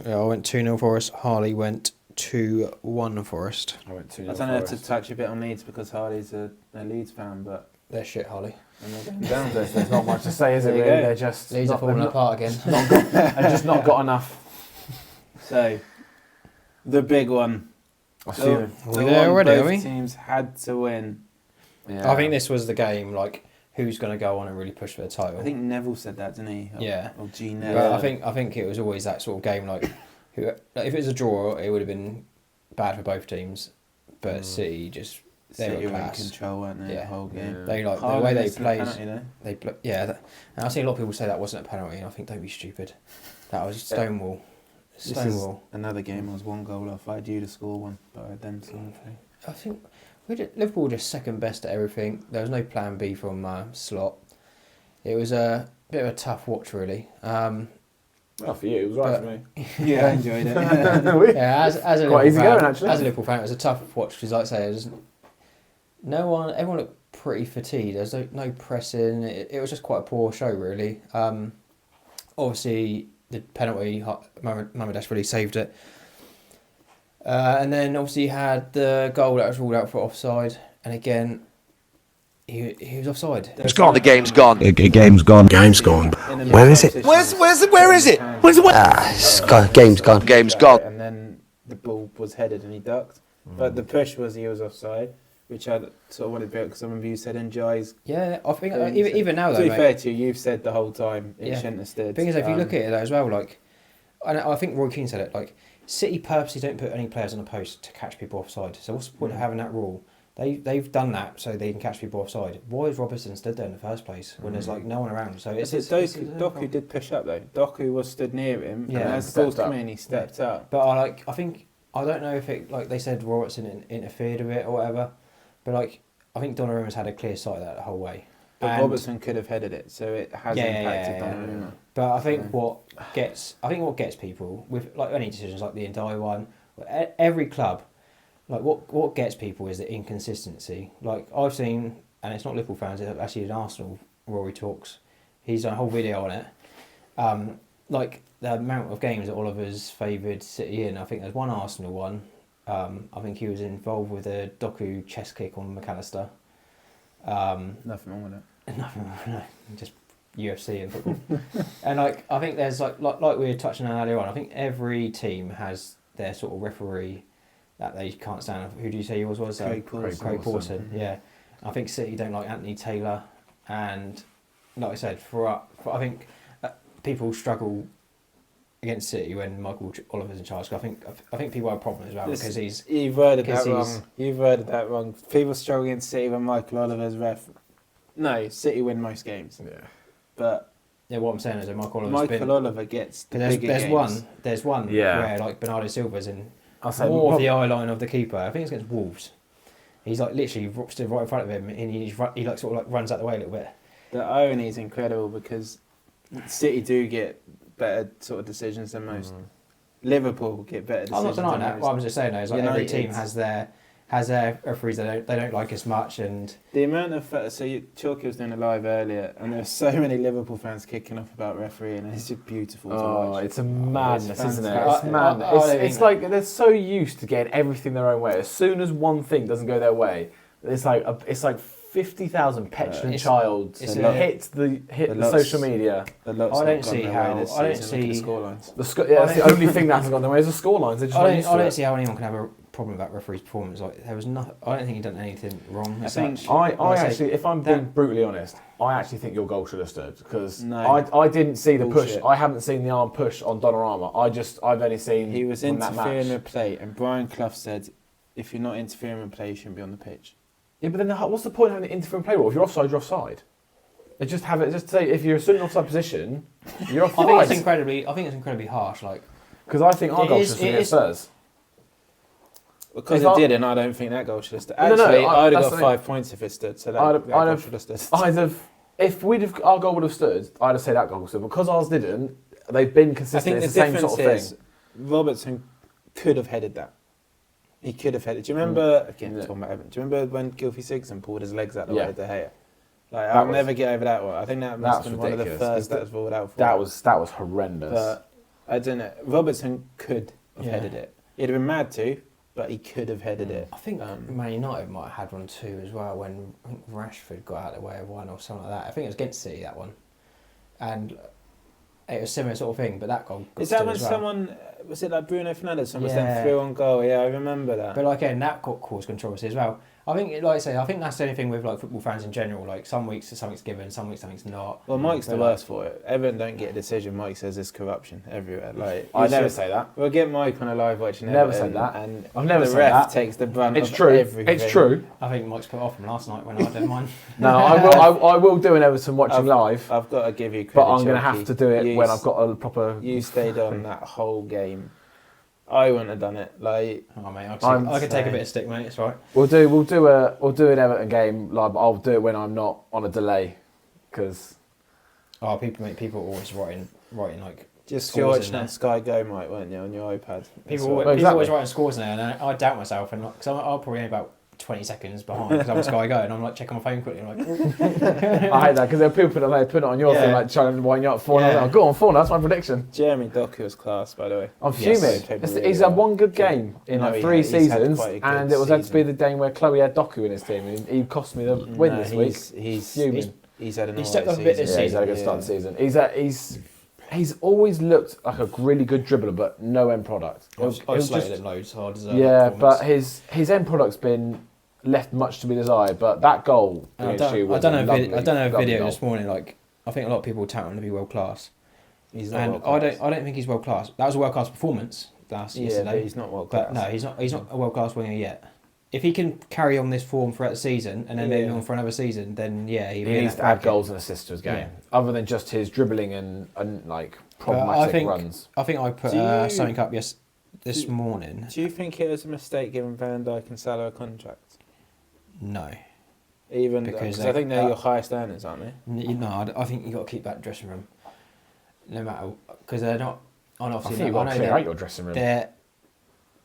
Yeah, I went 2-0 Forest. Harley went 2-1 Forest. I went 2-0. I don't know to touch a bit on Leeds because Harley's a Leeds fan, but They're shit, Harley. and they're going down. There's not much to say, is it? There you Really, go. they're just Leeds are not, falling they've apart again. and just not got enough. So, the big one. I see The, them. Are the we there one already, both are we? teams had to win. Yeah. I think this was the game, like, who's going to go on and really push for the title. I think Neville said that, didn't he? Or, Yeah. Or G But Neville. I think it was always that sort of game, like, if it was a draw, it would have been bad for both teams. But City just, they City were were in class. control, weren't they? Yeah. The whole game. Yeah. They like the Haaland way they missed the played. penalty, though. And I've seen a lot of people say that wasn't a penalty, and I think don't be stupid. That was Stonewall. This is Stonewall. another game I was 1 goal off. I had you to score one, but I had them to score 3. I think Liverpool were just second best at everything. There was no plan B from Slot. It was a bit of a tough watch, really. Well, for you, it was right But- for me. Yeah, I enjoyed it. Yeah, as a Quite Liverpool easy fan, going, actually. As a Liverpool fan, it was a tough watch because, like I say, everyone looked pretty fatigued. There's no pressing. It was just quite a poor show, really. Obviously, the penalty, Mohamed really saved it. And then obviously you had the goal that was ruled out for offside, and again, he was offside. It's gone. The game's gone. Game's gone. Game's gone. Where is it? Where is it? It's gone. Game's gone. Game's gone. And then the ball was headed and he ducked. But the push was he was offside, which I sort of wanted to be because some of you said Njai's. Yeah, I think Yeah, even now To though, be mate, fair to you, you've said the whole time it Yeah. shouldn't have stood. the thing is, if you look at it though as well, like, and I think Roy Keane said it, like, City purposely don't put any players on the post to catch people offside. So what's the point of having that rule? They've done that so they can catch people offside. Why is Robertson stood there in the first place when there's like no one around? So it's Doku did push up though. Doku was stood near him, Yeah. and as the ball's Stepped come up. in, he stepped up. But I don't know if it, like they said, Robertson interfered with it or whatever. But like I think Donnarumma's had a clear sight of that the whole way. But And- Robertson could have headed it, so it has impacted yeah. Donnarumma. But I think what gets people with like any decisions like the Ndai one, every club, like what gets people is the inconsistency. Like I've seen, and it's not Liverpool fans, it's actually an Arsenal Rory talks. He's done a whole video on it. Like the amount of games that Oliver's favoured City in. I think there's one Arsenal one. I think he was involved with a Doku chest kick on McAllister. Nothing wrong with it. Nothing, no, just UFC and football. And like I think there's like we were touching on earlier on. I think every team has their sort of referee that they can't stand. Who do you say yours was? Craig Pawson. Yeah, I think City don't like Anthony Taylor, and like I said, I think people struggle against City when Michael Oliver's in charge. I think people have a problem as well because you've worded that wrong. You've worded that wrong. People struggle against City when Michael Oliver's ref. No, City win most games. Yeah. But yeah, what I'm saying is that Michael Oliver gets the bigger games. There's one where like Bernardo Silva's in more of the eye line of the keeper. I think it's against Wolves. He's like literally stood right in front of him, and he like sort of like runs out the way a little bit. The irony is incredible because City do get better sort of decisions than most. Liverpool get better decisions. I'm not denying than that. most. What I'm just saying though is like every team has their referees they don't like as much, and the amount of Chalky was doing a live earlier, and there were so many Liverpool fans kicking off about refereeing, and it's just beautiful to watch. It's a madness, isn't it? fantastic. It's madness. It's like they're so used to getting everything their own way. As soon as one thing doesn't go their way, it's like 50,000 petulant childs hit the social media. I don't see how. I don't see the scorelines. That's the only thing that hasn't gone their way is the scorelines. I don't see how anyone can have a problem about referee's performance. Like there was nothing. I don't think he done anything wrong. I actually, if I'm being brutally honest, I actually think your goal should have stood because I didn't see the push. I haven't seen the arm push on Donnarumma. I've only seen he was interfering with play, and Brian Clough said, "If you're not interfering with play, you shouldn't be on the pitch." Yeah, but then what's the point of having an interfering play rule? If you're offside, you're offside. Just say if you're stood in offside position, you're offside. I think it's incredibly harsh. Like because I think our goal should have stood against Spurs. Because it didn't, I don't think that goal should have stood. Actually, I'd have got 5 points if it stood. So that goal should have stood. If our goal would have stood, I'd have said that goal stood. Because ours didn't, they've been consistent. I think it's the same sort of thing. Robertson could have headed that. He could have headed. Do you remember? Talking about Everton. Do you remember when Gylfi Sigurdsson pulled his legs out the way of De Gea? Like I'll never get over that one. I think that must have been one of the first that was ruled out for. That was horrendous. But I don't know. Robertson could have headed it. He'd have been mad to, but he could have headed it. I think Man United might have had one too as well when I think Rashford got out of the way of one or something like that. I think it was against City, that one. And it was a similar sort of thing, but that goal got Is that when as well. someone, was it like Bruno Fernandes, someone sent through on goal? Yeah, I remember that. But like again, that caused controversy as well. I think, like I say, I think that's the only thing with like football fans in general. Like some weeks something's given, some weeks something's not. Well, Mike's the worst for it. Everyone don't get a decision. Mike says there's corruption everywhere. Like I never say that. We'll get Mike on a live watch. Never said that. And I've never the said ref that. takes the brunt It's of true. everything. It's true. I think Mike's put off from last night when I did mine. No, I will do an Everton watching live. I've got to give you credit, but I'm going to have to do it when I've got a proper. You stayed on that whole game. I wouldn't have done it. Like, oh mate, I could take a bit of stick, mate. It's right. We'll do an Everton game. Like, I'll do it when I'm not on a delay, because. Oh, people always writing like. Just you're watching on Sky Go, Mike, weren't you, on your iPad? People always writing scores now, and I doubt myself, and because I'm probably only about 20 seconds behind because I'm a Sky Go, and I'm like checking my phone quickly. I'm like, I hate that because there are people that put it on your thing, like trying to wind you up 4-0. Yeah. Go on 4-0. That's my prediction. Jeremy Doku was class, by the way. I'm fuming. He's had one good game in like 3 seasons, and it was meant to be the game where Chloe had Doku in his team, and he cost me the win this week. He's fuming. He's had an stepped up a bit this season. He's had a good start to the season. He's always looked like a really good dribbler, but no end product. I've slated him loads, so I deserve that but his end product's been left much to be desired. But that goal, I done a video this morning. Like, I think a lot of people tout him to be world class. He's not world class. I don't think he's world class. That was a world class performance yesterday. But he's not world class. But no, he's not a world class winger yet. If he can carry on this form throughout the season and then maybe on for another season, then he needs to add goals and assists to his game, other than just his dribbling and like problematic runs. I think I put something up this morning. Do you think it was a mistake giving Van Dijk and Salah a contract? No. Even because I think they're your highest earners, aren't they? No, I think you got to keep that dressing room, no matter, because they're not. I think you've got to clear out your dressing room.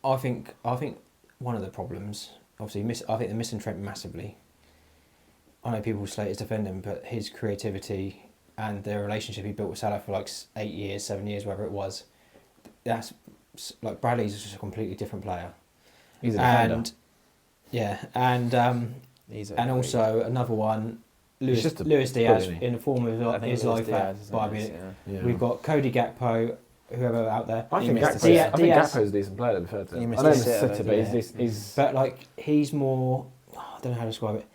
I think one of the problems, obviously, I think they're missing Trent massively. I know people slate his defending, but his creativity and the relationship he built with Salah for like 8 years, 7 years, whatever it was, that's like Bradley's just a completely different player. He's a defender. And also another one Luis just a Diaz bully, isn't he? in the form of I think his Luis life Diaz, at isn't Bayern it? Munich. Yeah. We've got Cody Gakpo, whoever out there. I think missed Gakpo's, the I think Diaz- Gakpo's a decent player, to be fair to He him. missed I know the he's sitter, sitter, though, but yeah. he's But like he's more, I don't know how to describe it,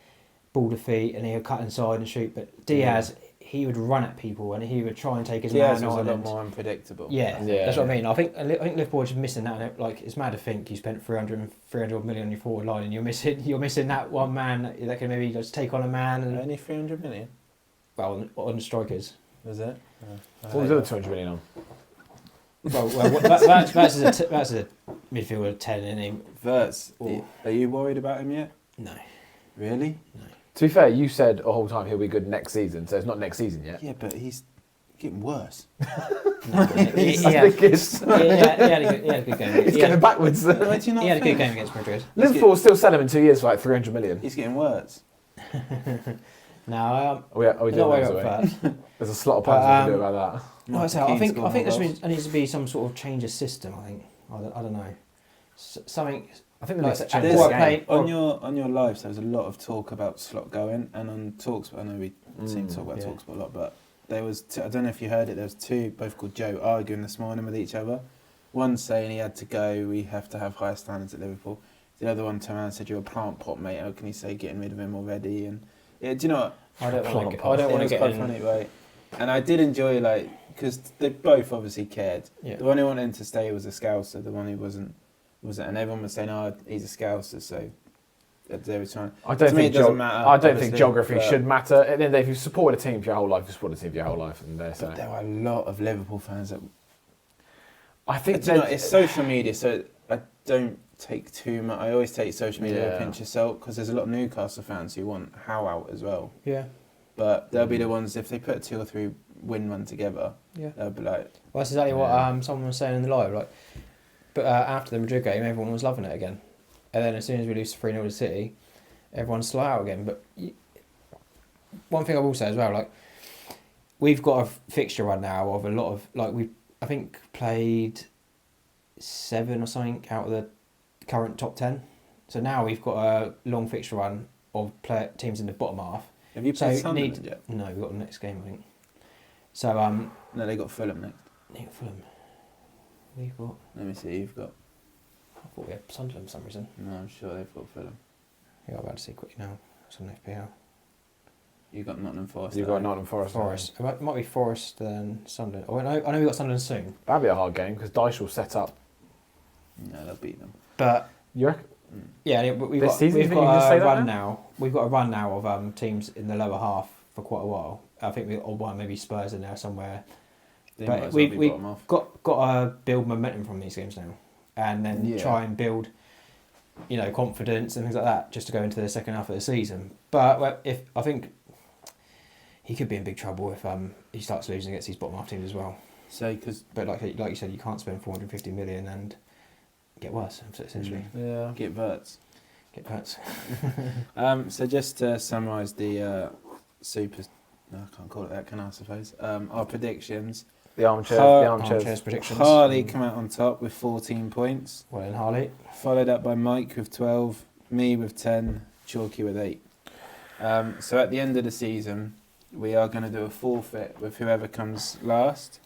ball to feet, and he'll cut inside and shoot. But Diaz, he would run at people and he would try and take his Diaz man was a on. lot and- more unpredictable. Yeah, Yeah. that's what I mean. I think Liverpool are just missing that. And like it's mad to think you spent 300 million on your forward line and you're missing that one man that can maybe just take on a man and Only 300 million, on the strikers. was it? what was the other 200 million on? That's a midfielder 10, isn't he? Verts, Or- are you worried about him yet? No. Really? To be fair, you said the whole time he'll be good next season, so it's not next season yet. Yeah, but he's getting worse. No, he had a good game. He's going backwards. Do you not He had a good think? game against Madrid. Liverpool will still sell him in 2 years for like 300 million. He's getting worse. No, Are we I'm doing not worried that? about that. There's a slot of puns we can do about that. Like I say, I think Keane's there scoring needs to be some sort of change of system. I think I don't know something. I think Like needs to at change There's- the what game. play- On your lives, there was a lot of talk about Slot going, and on Talks, I know we seem to talk about yeah. Talks a lot, but there was I don't know if you heard it. There was two, both called Joe, arguing this morning with each other. One saying he had to go. We have to have higher standards at Liverpool. The other one turned around and said, "You're a plant pot, mate. How can you say getting rid of him already?" And do you know what? I don't want to. Plonk. I don't want to It was get quite in. funny, right? And I did enjoy because they both obviously cared. Yeah. The one who wanted him to stay was a Scouser. The one who wasn't, and everyone was saying, "Oh, he's a Scouser." So they were trying. I don't To me, think it doesn't matter, I don't think obviously, geography but- should matter. At the end of the day, if you support a team for your whole life, you support a team for your whole life, and they're But saying. there were a lot of Liverpool fans that. I think Do you know, it's social media, so I don't take too much. I always take social media with a Yeah. pinch of salt because there's a lot of Newcastle fans who want Howe out as well. Yeah. But they'll be the ones if they put a 2 or 3 win run together. Yeah. They'll be like, Well, that's exactly what Yeah. someone was saying in the live. Like, but after the Madrid game, everyone was loving it again, and then as soon as we lose 3-0 to City, everyone's slow out again. But one thing I will say as well, like we've got a fixture run now of a lot of I think played 7 or something out of the current top 10. So now we've got a long fixture run of teams in the bottom half. have you So played Sunderland yet? No, we've got the next game, I think. So No, they got Fulham next. Nick Fulham. We've got. Let me see. You've got. I thought we had Sunderland for some reason. No, I'm sure they've got Fulham. Yeah, I'm about to see quickly now. It's on FPL. You got Nottingham Forest. You've got Nottingham Forest. Forest. It might be Forest then Sunderland. Oh, I know we got Sunderland soon. That'd be a hard game because Dyche will set up. No, they'll beat them. But You reckon? yeah, we've This got season, you we've think you can got say a that run now? now. We've got a run now of teams in the lower half for quite a while. I think we all one maybe Spurs in there somewhere. They But might as we well be we bottom off. got to build momentum from these games now, and then Yeah. try and build, confidence and things like that, just to go into the second half of the season. But if I think he could be in big trouble if he starts losing against these bottom half teams as well. So, because But like you said, you can't spend 450 million and get worse essentially. Yeah. get Verts. Get hurt. So just to summarise the super. No, I can't call it that, can I suppose? Our predictions. The armchair. Har- The armchairs. Armchairs predictions. Harley come out on top with 14 points, Well, then Harley. followed up by Mike with 12, me with 10, Chalky with 8. So at the end of the season, we are going to do a forfeit with whoever comes last.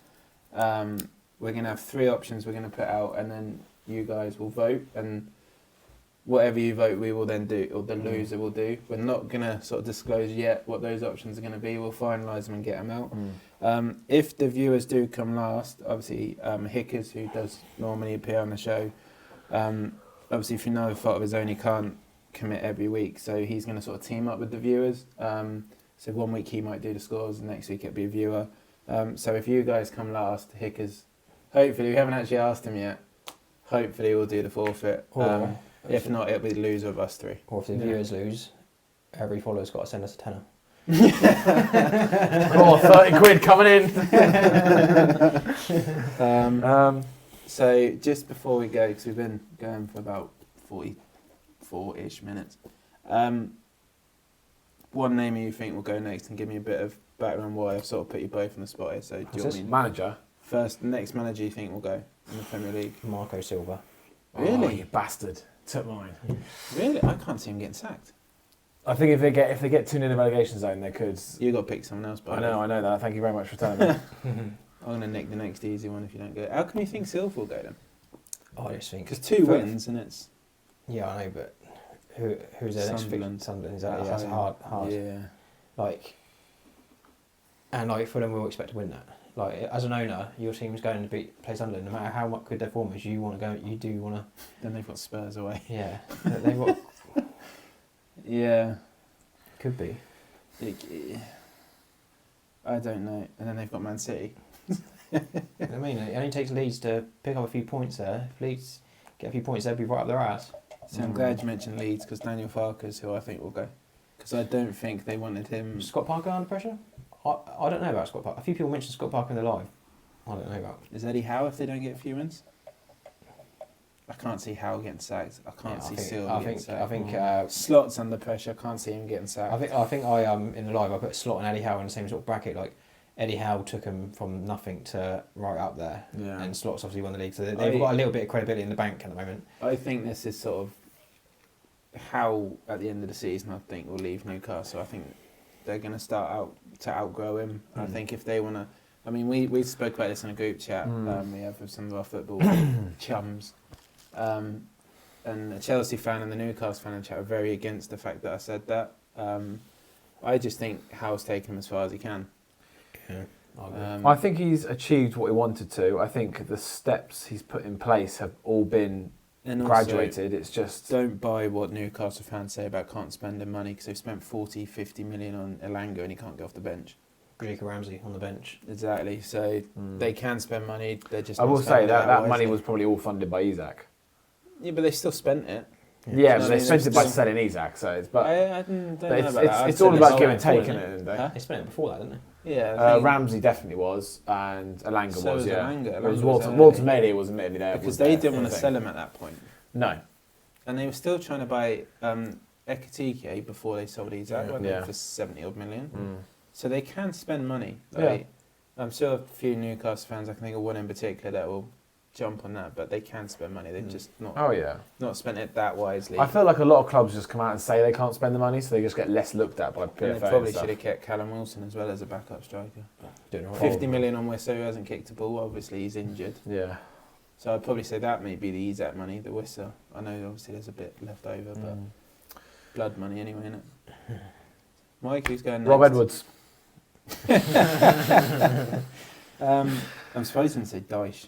We're going to have 3 options we're going to put out, and then you guys will vote, and whatever you vote, we will then do, or the loser will do. We're not going to sort of disclose yet what those options are going to be. We'll finalise them and get them out. If the viewers do come last, obviously Hickers, who does normally appear on the show, obviously through no fault of his own, he can't commit every week, so he's going to sort of team up with the viewers. So one week he might do the scores, and next week it'll be a viewer. So if you guys come last, Hickers, hopefully, we haven't actually asked him yet, hopefully we'll do the forfeit. Or If not, it'll be the loser of us 3. if the viewers lose, every follower's got to send us a tenner. Oh, 30 quid coming in. So just before we go, because we've been going for about 44-ish minutes, one name you think will go next, and give me a bit of background why I've sort of put you both on the spot here. So do you want me Manager. first? Next manager you think will go in the Premier League? Marco Silva. Really? Oh, you bastard. Took mine. Really? I can't see him getting sacked. I think if they get 2-0 in relegation zone, they could. You got to pick someone else. By I know that. Thank you very much for telling me. I'm gonna nick the next easy one if you don't go. How come you think Silva will go then? I just think Because 2 wins and it's. Yeah, I know, but who's their next Sunderland. Sunderland, exactly. That's hard. Yeah. Like, and like Fulham will expect to win that. Like, as an owner, your team's going to play Sunderland. No matter how much good their form is, you want to go. You do want to. Then they've got Spurs away. Yeah, they've got. Yeah. Could be. I don't know. And then they've got Man City. I mean, it only takes Leeds to pick up a few points there. If Leeds get a few points, they'll be right up their ass. So I'm glad you mentioned Leeds because Daniel Farke's who I think will go. Because I don't think they wanted him. Scott Parker under pressure? I don't know about Scott Parker. A few people mentioned Scott Parker in the live. I don't know about. Is Eddie Howe if they don't get a few wins? I can't see Howe getting sacked. I can't see Silva getting sacked. I think Slot's under pressure. I can't see him getting sacked. I think in the live I put Slot and Eddie Howe in the same sort of bracket. Like Eddie Howe took him from nothing to right up there, and Slot's obviously won the league, so they've got a little bit of credibility in the bank at the moment. I think this is sort of Howe at the end of the season. I think will leave Newcastle. I think they're going to start out to outgrow him. I think if they want to, I mean, we spoke about this in a group chat we have with some of our football chums. And a Chelsea fan and the Newcastle fan in chat are very against the fact that I said that. I just think Howe's taken him as far as he can. Yeah, I think he's achieved what he wanted to. I think the steps he's put in place have all been graduated. It's just don't buy what Newcastle fans say about can't spend their money because they've spent 40-50 million on Elanga and he can't get off the bench. Jacob Ramsey on the bench. Exactly. So they can spend money. They're just. I will say that money wisely. was probably all funded by Isak. Yeah, but they still spent it. Yeah, but they spent it by selling Isak. So it's I don't know about that. It's all about give and take, isn't it? They spent it before that, didn't they? Yeah. Ramsey definitely was, and Elanga So was. was Yeah, Elanga. it was Elanga Walter Mealy was admittedly there because they didn't want to sell him at that point. No, and they were still trying to buy Ekitike before they sold Isak for 70 odd million. So they can spend money. Like, I'm sure a few Newcastle fans, I can think of one in particular that will jump on that, but they can spend money. They've just not not spent it that wisely. I feel like a lot of clubs just come out and say they can't spend the money, so they just get less looked at by PFA. And they probably should have kept Callum Wilson as well as a backup striker. 50 million on Wissa, who hasn't kicked a ball. Obviously, he's injured. Yeah. So I'd probably say that may be the Isak money, the Wissa. I know obviously there's a bit left over, but blood money anyway, innit? Mike, who's going next? Rob Edwards. I'm supposed to say Dyche.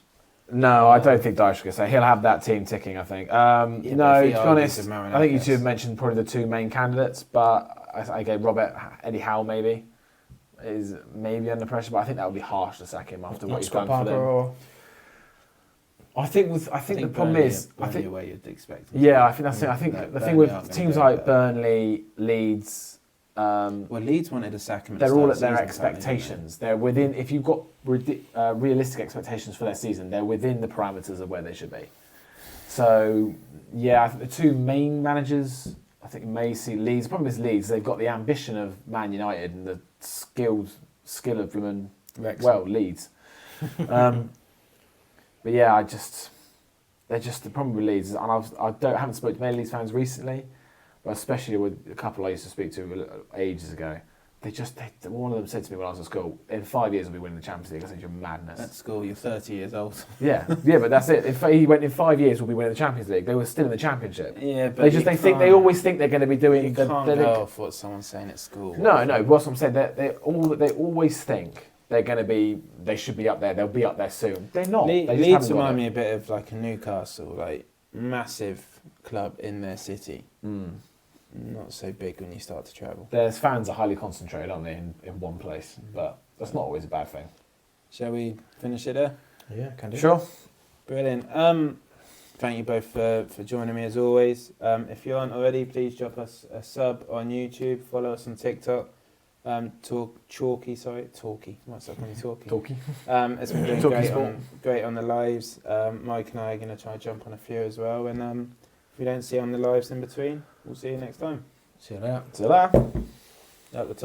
No, I don't think Dyche will say. He'll have that team ticking, I think. No, to be honest, I think you two have mentioned probably the two main candidates, but I gave Eddie Howe maybe is maybe under pressure, but I think that would be harsh to sack him after what he's done for them. I think the problem is, I think where you'd expect. Yeah, I think that's it. I think the thing with teams like Burnley, Leeds. Well, Leeds wanted to sack him. They're all at their expectations. They're within. If you've got realistic expectations for their season, they're within the parameters of where they should be. So, yeah, I think the two main managers, I think may see Leeds. The problem is Leeds. They've got the ambition of Man United and the skill of Bloomin', Leeds. But yeah, they're just the problem with Leeds. And I haven't spoken to many Leeds fans recently. But especially with a couple I used to speak to ages ago, one of them said to me when I was at school, in 5 years we'll be winning the Champions League. I said, you're madness. At school, you're 30 years old. Yeah, but that's it. If he went in 5 years, we'll be winning the Champions League. They were still in the Championship. Yeah, but they always think they're going to be doing. You can't go off what someone's saying at school. No. What I'm saying, they always think they're going to be. They should be up there. They'll be up there soon. They're not. Leeds remind me a bit of like a Newcastle, like massive club in their city. Not so big when you start to travel. Their fans are highly concentrated, aren't they, in one place? But that's not always a bad thing. Shall we finish it there? Yeah, can do. Sure. Brilliant. Thank you both for joining me as always. If you aren't already, please drop us a sub on YouTube. Follow us on TikTok. Talky. Might start calling me Talky. It's been doing great on the lives. Mike and I are going to try to jump on a few as well. And if we don't see you on the lives in between, we'll see you next time. See you later. See you later. At the top.